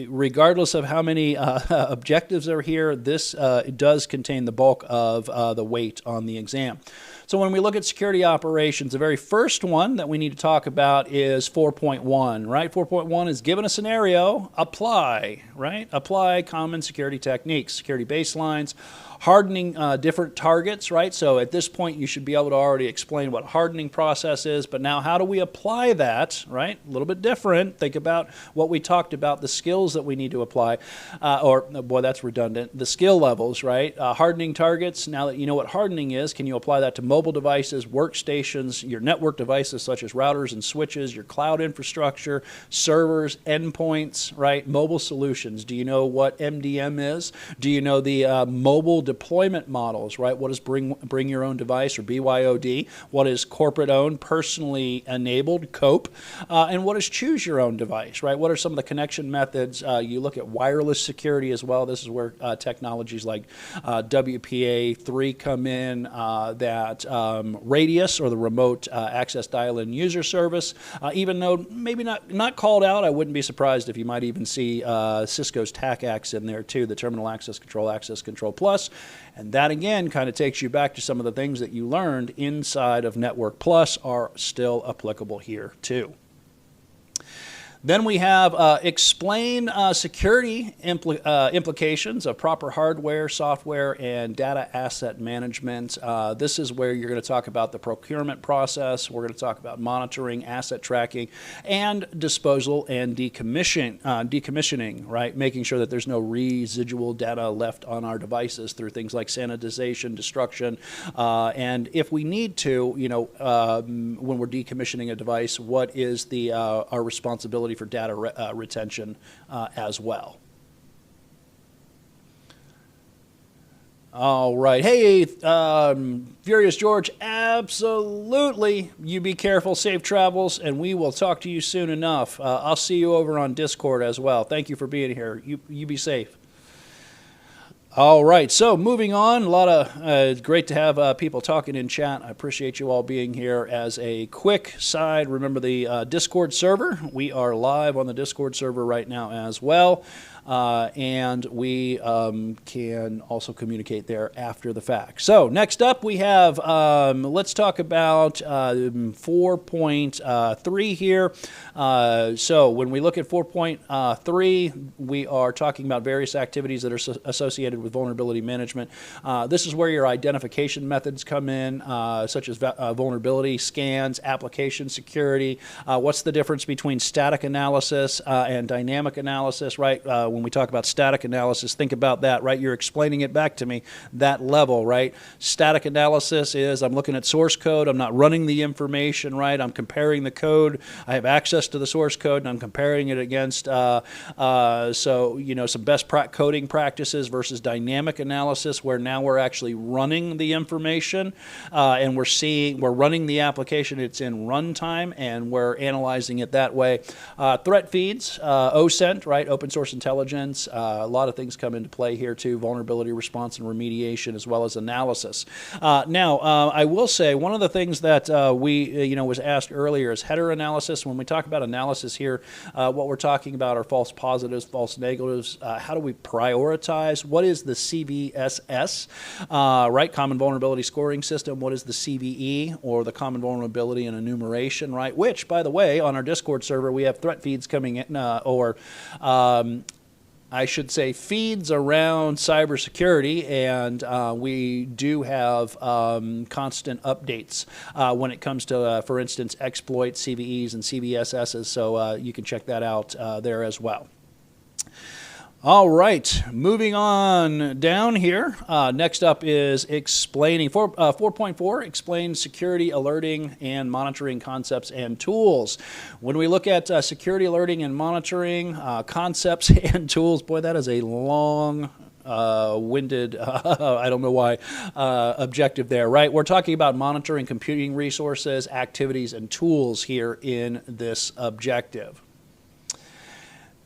Regardless of how many objectives are here, this does contain the bulk of the weight on the exam. So when we look at security operations, the very first one that we need to talk about is 4.1, right? 4.1 is given a scenario, apply, right? Apply common security techniques, security baselines, hardening different targets, right? So at this point, you should be able to already explain what hardening process is, but now how do we apply that, right? A little bit different. Think about what we talked about, the skills that we need to apply, boy, that's redundant, the skill levels, right? Hardening targets, now that you know what hardening is, can you apply that to mobile devices, workstations, your network devices such as routers and switches, your cloud infrastructure, servers, endpoints, right? Mobile solutions. Do you know what MDM is? Do you know the mobile deployment models, right? What is bring your own device, or BYOD? What is corporate owned, personally enabled, COPE? And what is choose your own device, right? What are some of the connection methods? You look at wireless security as well. This is where technologies like WPA3 come in, that Radius, or the remote access dial-in user service. Even though maybe not called out, I wouldn't be surprised if you might even see Cisco's TACACS in there too, the Terminal Access Control Plus. And that again kind of takes you back to some of the things that you learned inside of Network Plus are still applicable here too. Then we have explain security implications of proper hardware, software, and data asset management. This is where you're going to talk about the procurement process. We're going to talk about monitoring, asset tracking, and disposal and decommissioning, right? Making sure that there's no residual data left on our devices through things like sanitization, destruction, and if we need to, when we're decommissioning a device, what is our responsibility for data retention as well. All right. Hey, Furious George, absolutely. You be careful, safe travels, and we will talk to you soon enough. I'll see you over on Discord as well. Thank you for being here. You be safe. All right, so moving on, it's great to have people talking in chat. I appreciate you all being here. As a quick side, remember the Discord server. We are live on the Discord server right now as well. And we can also communicate there after the fact. So next up we have, let's talk about 4.3 here. So when we look at 4.3, we are talking about various activities that are associated with vulnerability management. This is where your identification methods come in, such as vulnerability scans, application security. What's the difference between static analysis and dynamic analysis, right? When we talk about static analysis, think about that, right? You're explaining it back to me, that level, right? Static analysis is I'm looking at source code, I'm not running the information, right? I'm comparing the code, I have access to the source code, and I'm comparing it against, some best coding practices versus dynamic analysis, where now we're actually running the information, and we're running the application, it's in runtime, and we're analyzing it that way. Threat feeds, OSINT, right? Open source intelligence. A lot of things come into play here too, vulnerability response and remediation, as well as analysis. Now, I will say one of the things that was asked earlier is header analysis. When we talk about analysis here, what we're talking about are false positives, false negatives. How do we prioritize? What is the CVSS, right? Common Vulnerability Scoring System. What is the CVE, or the Common Vulnerability and Enumeration, right? Which, by the way, on our Discord server, we have threat feeds coming in, I should say feeds around cybersecurity, and we do have constant updates when it comes to, for instance, exploits, CVEs, and CVSSs, so you can check that out there as well. All right, moving on down here. Next up is explaining 4.4, explain security alerting and monitoring concepts and tools. When we look at security alerting and monitoring concepts and tools, boy, that is a long winded, I don't know why, objective there, right? We're talking about monitoring computing resources, activities, and tools here in this objective.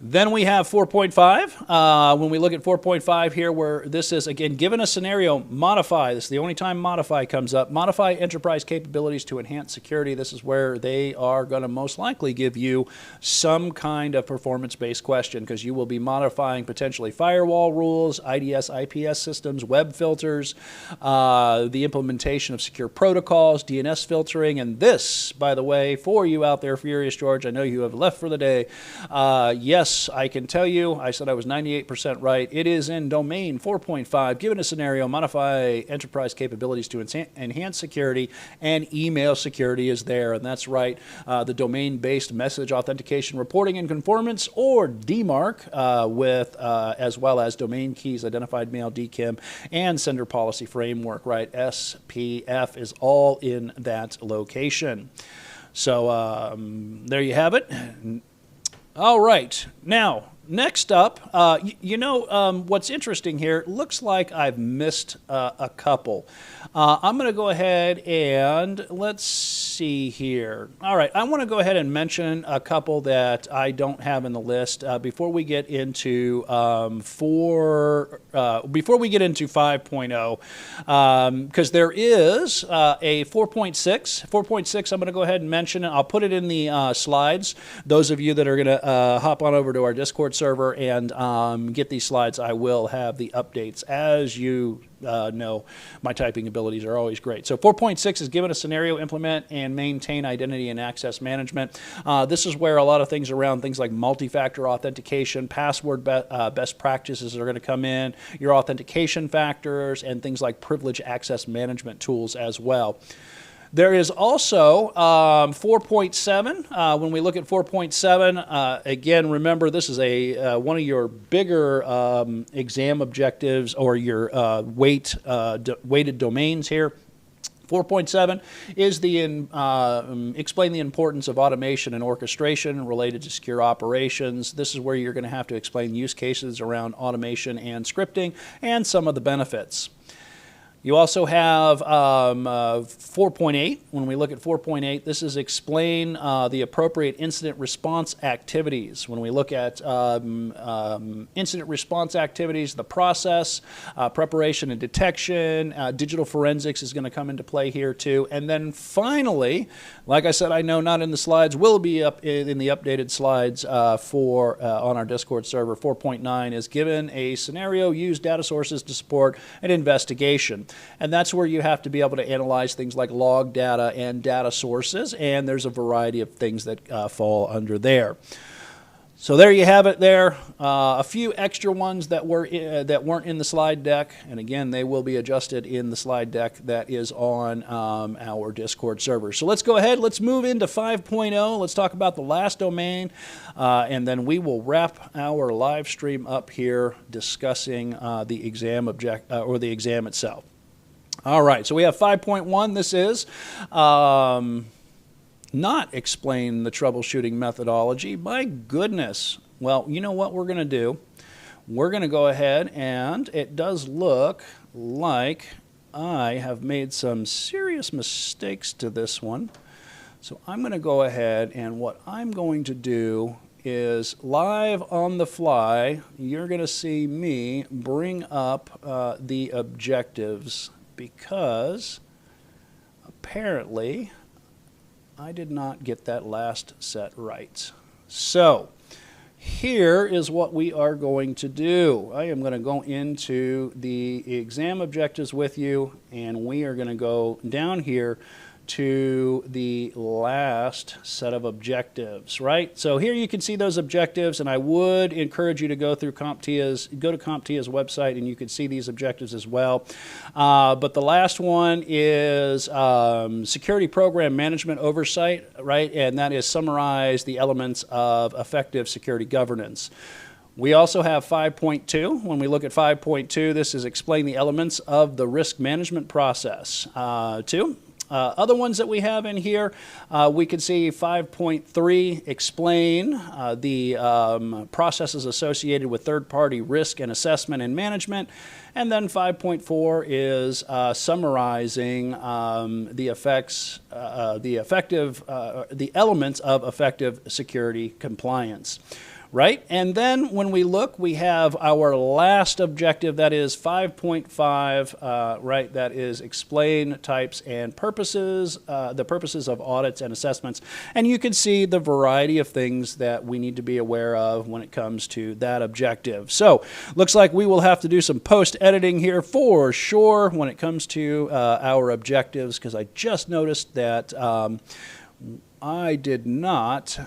Then we have 4.5. When we look at 4.5 here, where this is, again, given a scenario, modify. This is the only time modify comes up. Modify enterprise capabilities to enhance security. This is where they are going to most likely give you some kind of performance-based question, because you will be modifying potentially firewall rules, IDS, IPS systems, web filters, the implementation of secure protocols, DNS filtering. And this, by the way, for you out there, Furious George, I know you have left for the day. Yes, I can tell you, I said I was 98% right. It is in domain 4.5. Given a scenario, modify enterprise capabilities to enhance security, and email security is there. And that's right, the domain-based message authentication reporting and conformance, or DMARC, with as well as domain keys, identified mail, DKIM, and sender policy framework, right? SPF is all in that location. So there you have it. All right. Now, next up, what's interesting here, looks like I've missed a couple. I'm going to go ahead and let's see here. All right, I want to go ahead and mention a couple that I don't have in the list before we get into 5.0, because there is a 4.6. 4.6, I'm going to go ahead and mention it. I'll put it in the slides. Those of you that are going to hop on over to our Discord server and get these slides, I will have the updates. As you know, my typing abilities are always great. So 4.6 is given a scenario, implement and maintain identity and access management. This is where a lot of things around things like multi-factor authentication, password best practices are going to come in, your authentication factors, and things like privilege access management tools as well. There is also 4.7. When we look at 4.7, again, remember this is one of your bigger exam objectives, or your weighted domains here. 4.7 is explain the importance of automation and orchestration related to secure operations. This is where you're going to have to explain use cases around automation and scripting and some of the benefits. You also have 4.8. When we look at 4.8, this is explain the appropriate incident response activities. When we look at incident response activities, the process, preparation and detection, digital forensics is going to come into play here too. And then finally, like I said, I know not in the slides, will be up in the updated slides on our Discord server. 4.9 is given a scenario, use data sources to support an investigation. And that's where you have to be able to analyze things like log data and data sources, and there's a variety of things that fall under there. So there you have it there. A few extra ones that weren't in the slide deck, and again, they will be adjusted in the slide deck that is on our Discord server. So let's go ahead. Let's move into 5.0. Let's talk about the last domain, and then we will wrap our live stream up here discussing the exam or the exam itself. All right, so we have 5.1. This is not explain the troubleshooting methodology. My goodness. Well, you know what we're going to do? We're going to go ahead, and it does look like I have made some serious mistakes to this one. So I'm going to go ahead, and what I'm going to do is live on the fly, you're going to see me bring up the objectives, because apparently I did not get that last set right. So here is what we are going to do. I am going to go into the exam objectives with you, and we are going to go down here to the last set of objectives, right? So here you can see those objectives, and I would encourage you to go through go to CompTIA's website, and you can see these objectives as well. But the last one is security program management oversight, right? And that is summarize the elements of effective security governance. We also have 5.2. When we look at 5.2, this is explain the elements of the risk management process. Other ones that we have in here, we can see 5.3, explain the processes associated with third-party risk and assessment and management. And then 5.4 is summarizing the elements of effective security compliance. Right? And then when we look, we have our last objective, that is 5.5, right? That is explain types and purposes, the purposes of audits and assessments. And you can see the variety of things that we need to be aware of when it comes to that objective. So looks like we will have to do some post-editing here for sure when it comes to our objectives, because I just noticed that I did not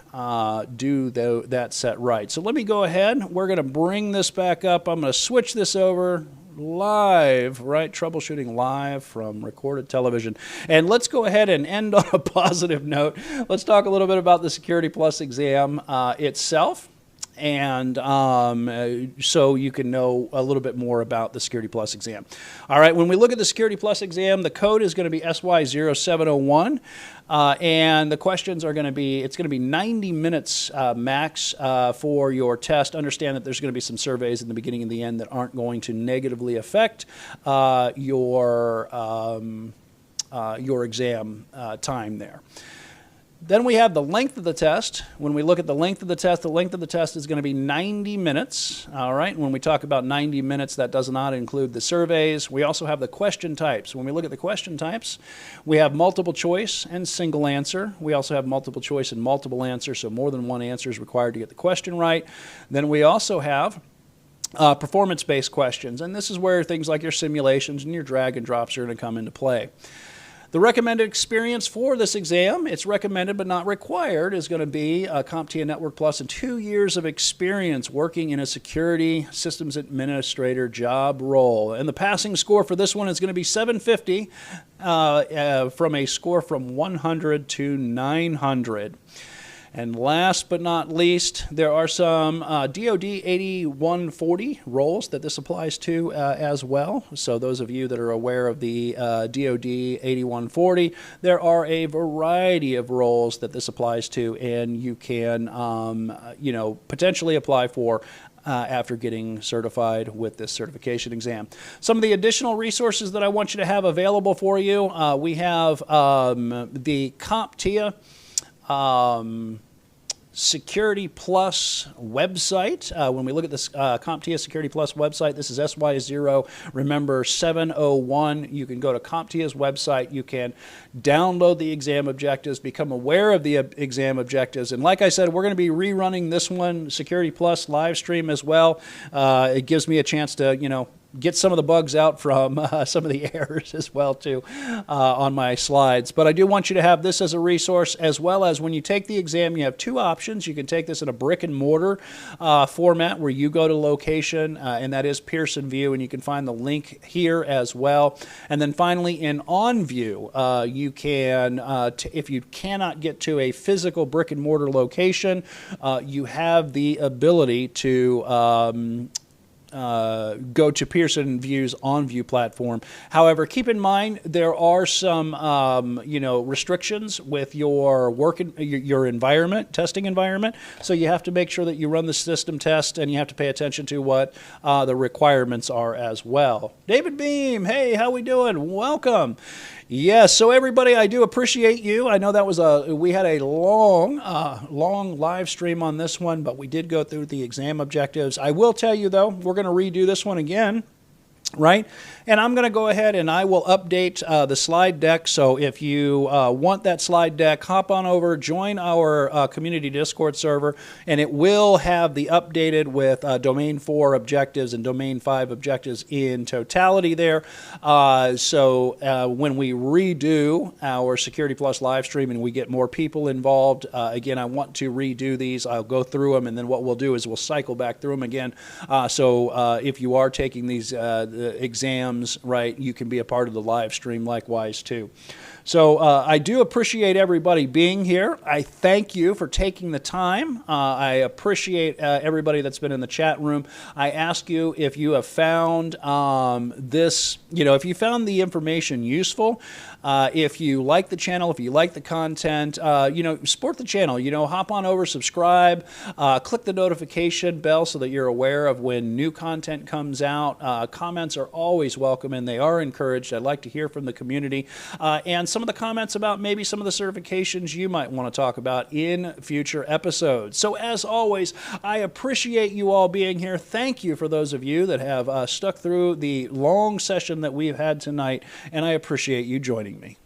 do that set right. So let me go ahead. We're going to bring this back up. I'm going to switch this over live, right? Troubleshooting live from recorded television. And let's go ahead and end on a positive note. Let's talk a little bit about the Security Plus exam itself. And so you can know a little bit more about the Security Plus exam. All right, when we look at the Security Plus exam, the code is going to be SY0-701, and the questions are going to be, it's going to be 90 minutes max for your test. Understand that there's going to be some surveys in the beginning and the end that aren't going to negatively affect your exam time there. Then we have the length of the test. When we look at the length of the test is going to be 90 minutes. All right. When we talk about 90 minutes, that does not include the surveys. We also have the question types. When we look at the question types, we have multiple choice and single answer. We also have multiple choice and multiple answer, so more than one answer is required to get the question right. Then we also have performance-based questions, and this is where things like your simulations and your drag and drops are going to come into play. The recommended experience for this exam, it's recommended but not required, is going to be a CompTIA Network Plus and 2 years of experience working in a security systems administrator job role. And the passing score for this one is going to be 750 from a score from 100 to 900. And last but not least, there are some DoD 8140 roles that this applies to as well. So those of you that are aware of the DoD 8140, there are a variety of roles that this applies to, and you can, potentially apply for after getting certified with this certification exam. Some of the additional resources that I want you to have available for you, we have the CompTIA Security Plus website. When we look at this CompTIA Security Plus website, this is SY0, remember 701. You can go to CompTIA's website. You can download the exam objectives, become aware of the exam objectives. And like I said, we're going to be rerunning this one, Security Plus live stream as well. It gives me a chance to, get some of the bugs out from some of the errors as well too on my slides. But I do want you to have this as a resource, as well as when you take the exam, you have two options. You can take this in a brick and mortar format where you go to location, and that is Pearson VUE, and you can find the link here as well. And then finally in OnView, you can, if you cannot get to a physical brick and mortar location, you have the ability to go to Pearson VUE's OnView platform. However, keep in mind there are some restrictions with your your environment, testing environment. So you have to make sure that you run the system test, and you have to pay attention to what the requirements are as well. David Beam, hey, how we doing? Welcome. Yes, so everybody, I do appreciate you. I know that was we had a long live stream on this one, but we did go through the exam objectives. I will tell you though, we're going to redo this one again. Right? And I'm going to go ahead and I will update the slide deck. So if you want that slide deck, hop on over, join our community Discord server, and it will have the updated with Domain 4 objectives and Domain 5 objectives in totality there. So when we redo our Security Plus live stream and we get more people involved, again, I want to redo these. I'll go through them, and then what we'll do is we'll cycle back through them again. So if you are taking these exams, right, you can be a part of the live stream likewise too. So I do appreciate everybody being here. I thank you for taking the time. I appreciate everybody that's been in the chat room. I ask you if you have found this, if you found the information useful, if you like the channel, if you like the content, support the channel. Hop on over, subscribe, click the notification bell so that you're aware of when new content comes out. Comments are always welcome and they are encouraged. I'd like to hear from the community and some of the comments about maybe some of the certifications you might want to talk about in future episodes. So as always, I appreciate you all being here. Thank you for those of you that have stuck through the long session that we've had tonight, and I appreciate you joining me.